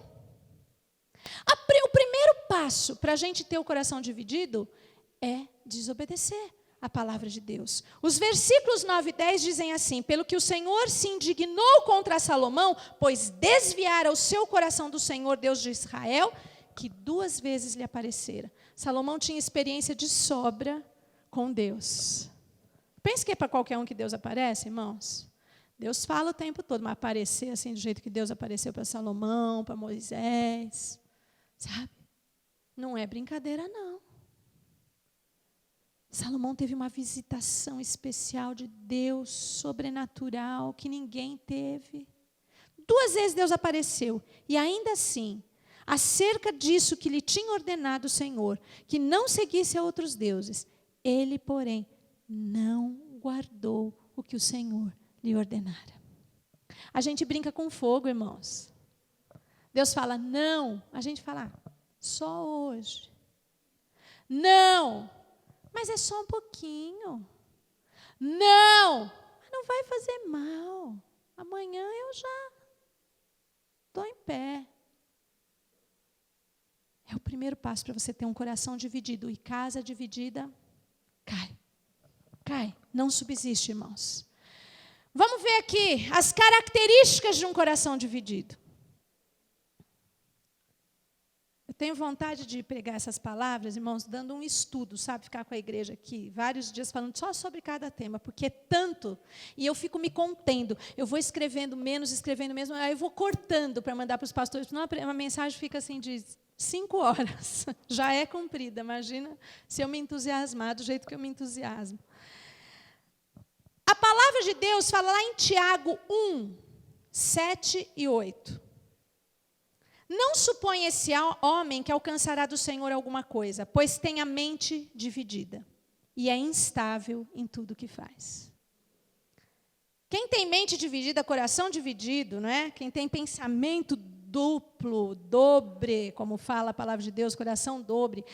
O primeiro passo para a gente ter o coração dividido é desobedecer a palavra de Deus. Os versículos 9 e 10 dizem assim: pelo que o Senhor se indignou contra Salomão, pois desviara o seu coração do Senhor, Deus de Israel, que 2 vezes lhe aparecera. Salomão tinha experiência de sobra com Deus. Pense que é para qualquer um que Deus aparece, irmãos. Deus fala o tempo todo, mas aparecer assim do jeito que Deus apareceu para Salomão, para Moisés, sabe? Não é brincadeira, não. Salomão teve uma visitação especial de Deus, sobrenatural, que ninguém teve. 2 vezes Deus apareceu, e ainda assim, acerca disso que lhe tinha ordenado o Senhor, que não seguisse a outros deuses, ele, porém, não guardou o que o Senhor lhe ordenara. A gente brinca com fogo, irmãos. Deus fala, não. A gente fala, só hoje. Não. Mas é só um pouquinho. Não. Não vai fazer mal. Amanhã eu já estou em pé. É o primeiro passo para você ter um coração dividido. E casa dividida, cai. Cai. Não subsiste, irmãos. Vamos ver aqui as características de um coração dividido. Eu tenho vontade de pregar essas palavras, irmãos, dando um estudo, sabe? Ficar com a igreja aqui, vários dias falando só sobre cada tema, porque é tanto, e eu fico me contendo. Eu vou escrevendo menos, aí eu vou cortando para mandar para os pastores. Senão uma mensagem fica assim de 5 horas. Já é comprida, imagina se eu me entusiasmar do jeito que eu me entusiasmo. A palavra de Deus fala lá em Tiago 1, 7 e 8. Não suponha esse homem que alcançará do Senhor alguma coisa, pois tem a mente dividida e é instável em tudo que faz. Quem tem mente dividida, coração dividido, não é? Quem tem pensamento duplo, dobre, como fala a palavra de Deus, coração dobre.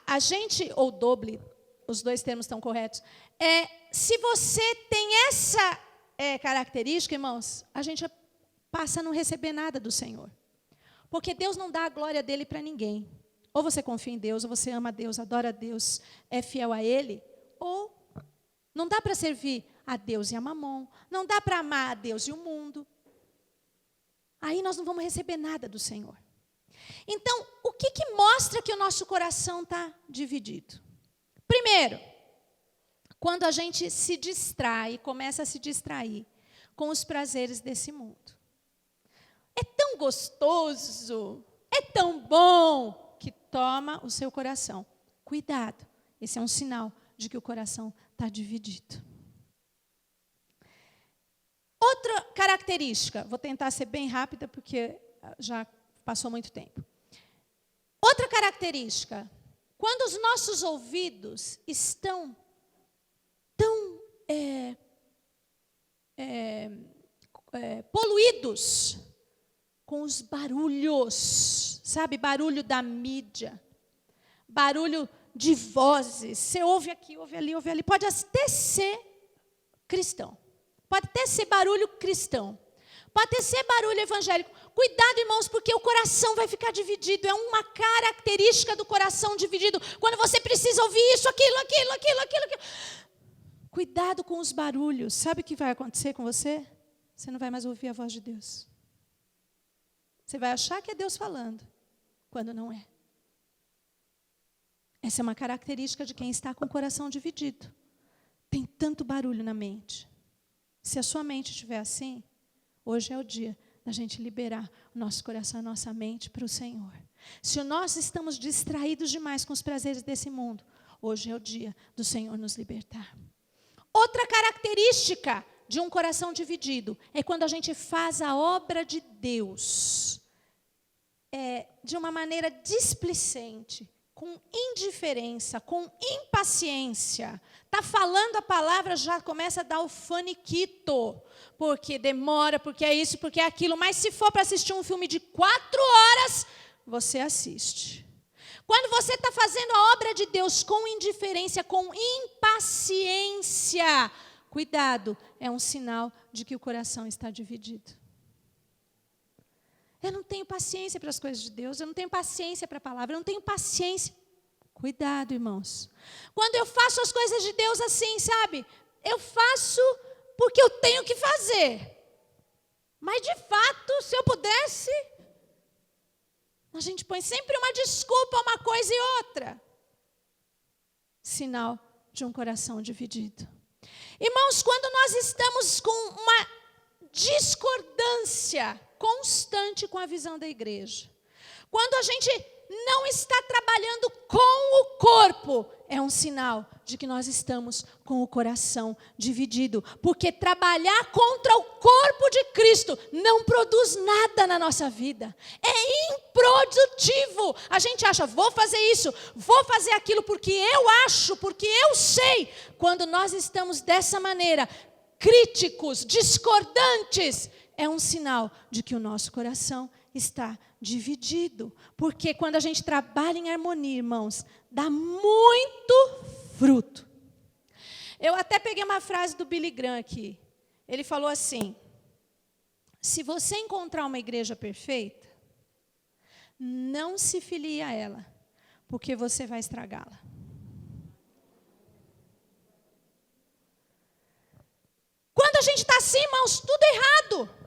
A gente, ou doble, os 2 termos estão corretos. Se você tem essa característica, irmãos, a gente passa a não receber nada do Senhor. Porque Deus não dá a glória dele para ninguém. Ou você confia em Deus, ou você ama a Deus, adora a Deus, é fiel a Ele, ou não dá para servir a Deus e a Mamon, não dá para amar a Deus e o mundo. Aí nós não vamos receber nada do Senhor. Então, o que mostra que o nosso coração está dividido? Primeiro, quando a gente se distrai, começa a se distrair com os prazeres desse mundo. É tão gostoso, é tão bom, que toma o seu coração. Cuidado, esse é um sinal de que o coração está dividido. Outra característica, vou tentar ser bem rápida, porque já passou muito tempo. Outra característica, quando os nossos ouvidos estão tão poluídos com os barulhos, sabe? Barulho da mídia, barulho de vozes. Você ouve aqui, ouve ali, pode até ser cristão. Pode até ser barulho cristão. Pode tecer barulho evangélico. Cuidado, irmãos, porque o coração vai ficar dividido. É uma característica do coração dividido. Quando você precisa ouvir isso, aquilo. Cuidado com os barulhos. Sabe o que vai acontecer com você? Você não vai mais ouvir a voz de Deus. Você vai achar que é Deus falando, quando não é. Essa é uma característica de quem está com o coração dividido. Tem tanto barulho na mente. Se a sua mente estiver assim, hoje é o dia da gente liberar o nosso coração, a nossa mente para o Senhor. Se nós estamos distraídos demais com os prazeres desse mundo, hoje é o dia do Senhor nos libertar. Outra característica de um coração dividido é quando a gente faz a obra de Deus de uma maneira displicente, com indiferença, com impaciência. Está falando a palavra, já começa a dar o faniquito, porque demora, porque é isso, porque é aquilo. Mas se for para assistir um filme de 4 horas, você assiste. Quando você está fazendo a obra de Deus com indiferença, com impaciência, cuidado, é um sinal de que o coração está dividido. Eu não tenho paciência para as coisas de Deus, eu não tenho paciência para a palavra, eu não tenho paciência. Cuidado, irmãos. Quando eu faço as coisas de Deus assim, sabe? Eu faço porque eu tenho que fazer. Mas, de fato, se eu pudesse, a gente põe sempre uma desculpa, uma coisa e outra. Sinal de um coração dividido. Irmãos, quando nós estamos com uma discordância constante com a visão da igreja, quando a gente não está trabalhando com o corpo, é um sinal de que nós estamos com o coração dividido. Porque trabalhar contra o corpo de Cristo não produz nada na nossa vida. É improdutivo. A gente acha, vou fazer isso, vou fazer aquilo porque eu acho, porque eu sei. Quando nós estamos dessa maneira, críticos, discordantes, é um sinal de que o nosso coração está dividido. Porque quando a gente trabalha em harmonia, irmãos, dá muito fruto. Eu até peguei uma frase do Billy Graham aqui. Ele falou assim: se você encontrar uma igreja perfeita, não se filie a ela, porque você vai estragá-la. Quando a gente está assim, irmãos, tudo errado.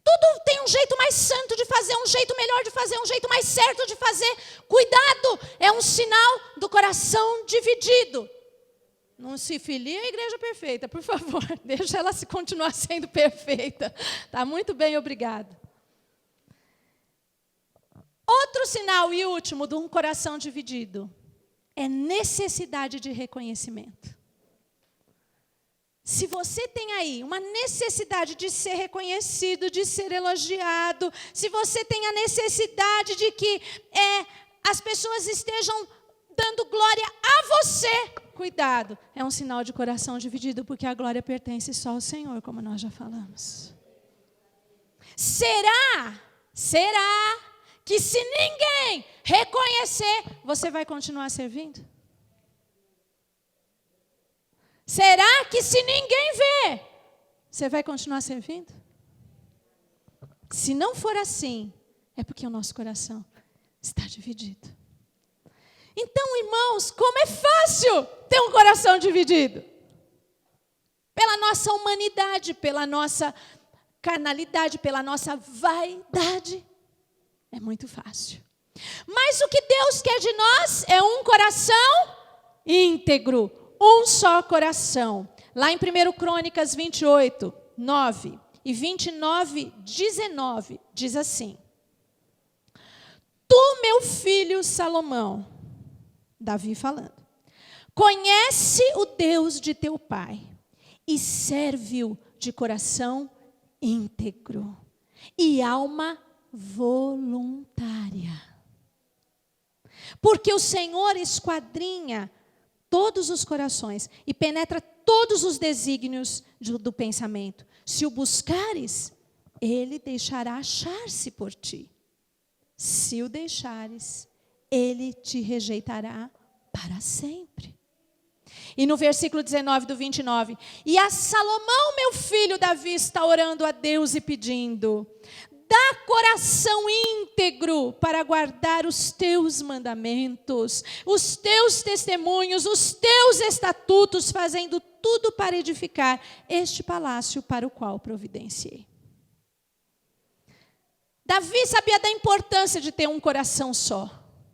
Tudo tem um jeito mais santo de fazer, um jeito melhor de fazer, um jeito mais certo de fazer. Cuidado, é um sinal do coração dividido. Não se filie à igreja perfeita, por favor. Deixa ela continuar sendo perfeita. Está muito bem, obrigada. Outro sinal e último de um coração dividido é necessidade de reconhecimento. Se você tem aí uma necessidade de ser reconhecido, de ser elogiado, se você tem a necessidade de que as pessoas estejam dando glória a você, cuidado, é um sinal de coração dividido, porque a glória pertence só ao Senhor, como nós já falamos. Será que se ninguém reconhecer, você vai continuar servindo? Será que se ninguém vê, você vai continuar servindo? Se não for assim, é porque o nosso coração está dividido. Então, irmãos, como é fácil ter um coração dividido? Pela nossa humanidade, pela nossa carnalidade, pela nossa vaidade. É muito fácil. Mas o que Deus quer de nós é um coração íntegro. Um só coração. Lá em 1 Crônicas 28, 9 e 29, 19, diz assim: Tu, meu filho Salomão, Davi falando, conhece o Deus de teu pai e serve-o de coração íntegro e alma voluntária. Porque o Senhor esquadrinha todos os corações e penetra todos os desígnios do pensamento. Se o buscares, ele deixará achar-se por ti. Se o deixares, ele te rejeitará para sempre. E no versículo 19 do 29, e a Salomão, meu filho Davi, está orando a Deus e pedindo: dá coração íntegro para guardar os teus mandamentos, os teus testemunhos, os teus estatutos, fazendo tudo para edificar este palácio para o qual providenciei. Davi sabia da importância de ter um coração só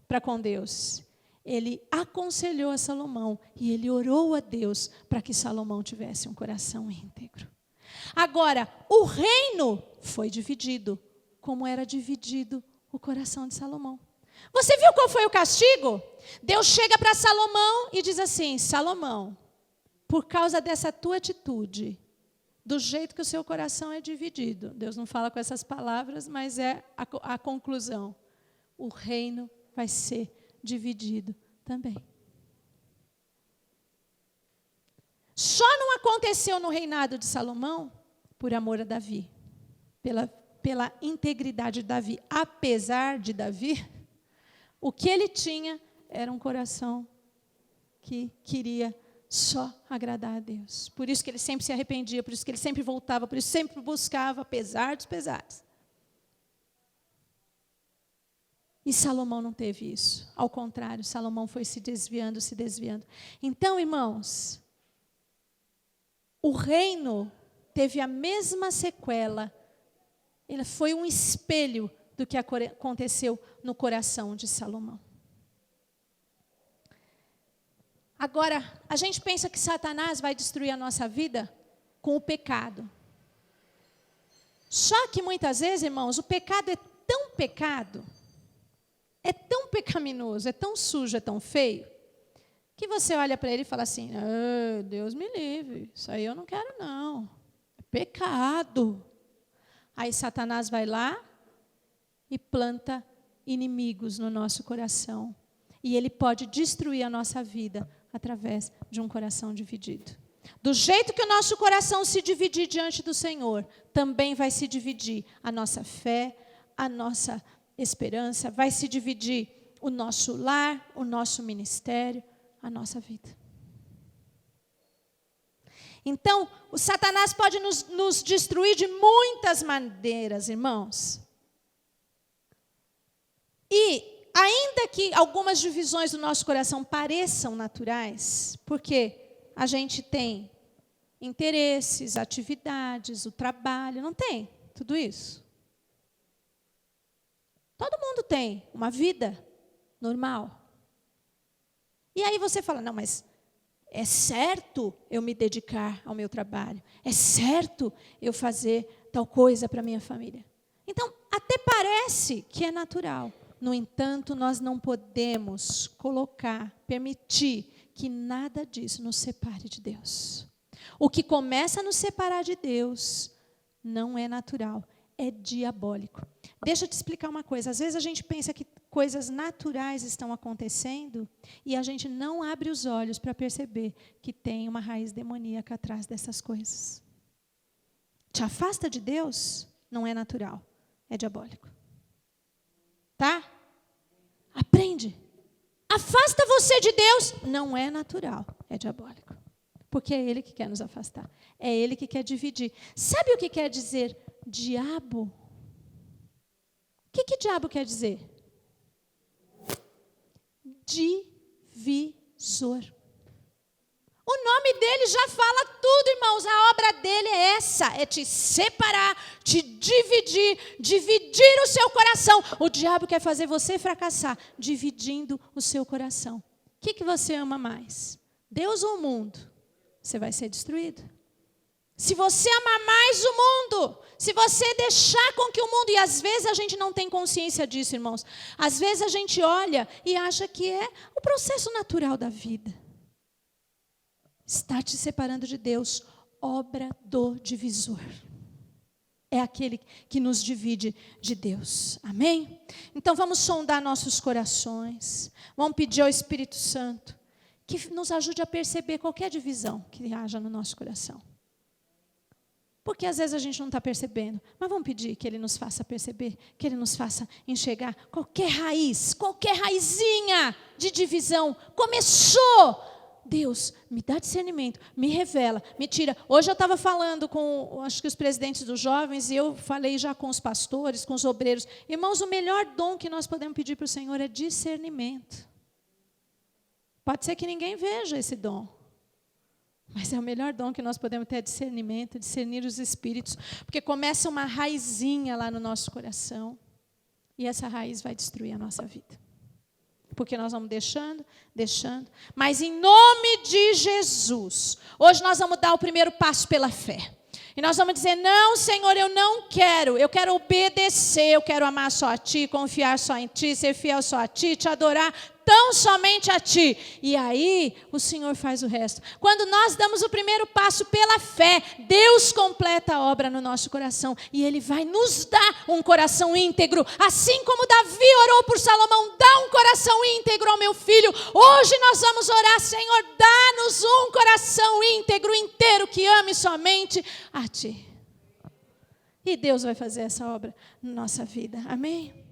para com Deus. Ele aconselhou a Salomão e ele orou a Deus para que Salomão tivesse um coração íntegro. Agora, o reino foi dividido, como era dividido o coração de Salomão. Você viu qual foi o castigo? Deus chega para Salomão e diz assim: Salomão, por causa dessa tua atitude, do jeito que o seu coração é dividido, Deus não fala com essas palavras, mas é a conclusão, o reino vai ser dividido também. Só não aconteceu no reinado de Salomão por amor a Davi, pela integridade de Davi. Apesar de Davi, o que ele tinha era um coração que queria só agradar a Deus. Por isso que ele sempre se arrependia, por isso que ele sempre voltava, por isso que sempre buscava, apesar dos pesares. E Salomão não teve isso. Ao contrário, Salomão foi se desviando, se desviando. Então, irmãos, o reino teve a mesma sequela. Ele foi um espelho do que aconteceu no coração de Salomão. Agora, a gente pensa que Satanás vai destruir a nossa vida com o pecado. Só que muitas vezes, irmãos, o pecado é tão pecado, é tão pecaminoso, é tão sujo, é tão feio, que você olha para ele e fala assim: Deus me livre, isso aí eu não quero não, é pecado. Aí Satanás vai lá e planta inimigos no nosso coração. E ele pode destruir a nossa vida através de um coração dividido. Do jeito que o nosso coração se dividir diante do Senhor, também vai se dividir a nossa fé, a nossa esperança, vai se dividir o nosso lar, o nosso ministério, a nossa vida. Então, o Satanás pode nos destruir de muitas maneiras, irmãos. E ainda que algumas divisões do nosso coração pareçam naturais, porque a gente tem interesses, atividades, o trabalho, não tem tudo isso? Todo mundo tem uma vida normal. E aí você fala: não, mas é certo eu me dedicar ao meu trabalho? É certo eu fazer tal coisa para a minha família? Então, até parece que é natural. No entanto, nós não podemos permitir que nada disso nos separe de Deus. O que começa a nos separar de Deus não é natural, é diabólico. Deixa eu te explicar uma coisa. Às vezes a gente pensa que coisas naturais estão acontecendo e a gente não abre os olhos para perceber que tem uma raiz demoníaca atrás dessas coisas. Te afasta de Deus, não é natural, é diabólico. Tá? Aprende. Afasta você de Deus, não é natural, é diabólico. Porque é Ele que quer nos afastar. É Ele que quer dividir. Sabe o que quer dizer diabo? O que diabo quer dizer? Divisor. O nome dele já fala tudo, irmãos. A obra dele é essa, é te separar, te dividir o seu coração. O diabo quer fazer você fracassar, dividindo o seu coração. O que você ama mais? Deus ou o mundo? Você vai ser destruído. Se você amar mais o mundo, se você deixar com que o mundo, e às vezes a gente não tem consciência disso, irmãos. Às vezes a gente olha e acha que é o processo natural da vida. Está te separando de Deus, obra do divisor. É aquele que nos divide de Deus. Amém? Então vamos sondar nossos corações. Vamos pedir ao Espírito Santo que nos ajude a perceber qualquer divisão que haja no nosso coração. Porque às vezes a gente não está percebendo. Mas vamos pedir que Ele nos faça perceber, que Ele nos faça enxergar qualquer raiz, qualquer raizinha de divisão. Começou Deus, me dá discernimento, me revela, me tira. Hoje eu estava falando com, acho que os presidentes dos jovens, e eu falei já com os pastores, com os obreiros. Irmãos, o melhor dom que nós podemos pedir para o Senhor é discernimento. Pode ser que ninguém veja esse dom, mas é o melhor dom que nós podemos ter, é discernimento, discernir os espíritos, porque começa uma raizinha lá no nosso coração, e essa raiz vai destruir a nossa vida. Porque nós vamos deixando. Mas em nome de Jesus, hoje nós vamos dar o primeiro passo pela fé. E nós vamos dizer, não, Senhor, eu quero obedecer, eu quero amar só a Ti, confiar só em Ti, ser fiel só a Ti, Te adorar tão somente a Ti. E aí, o Senhor faz o resto. Quando nós damos o primeiro passo pela fé, Deus completa a obra no nosso coração. E Ele vai nos dar um coração íntegro. Assim como Davi orou por Salomão, dá um coração íntegro ao meu filho. Hoje nós vamos orar, Senhor, dá-nos um coração íntegro, inteiro, que ame somente a Ti. E Deus vai fazer essa obra na nossa vida. Amém?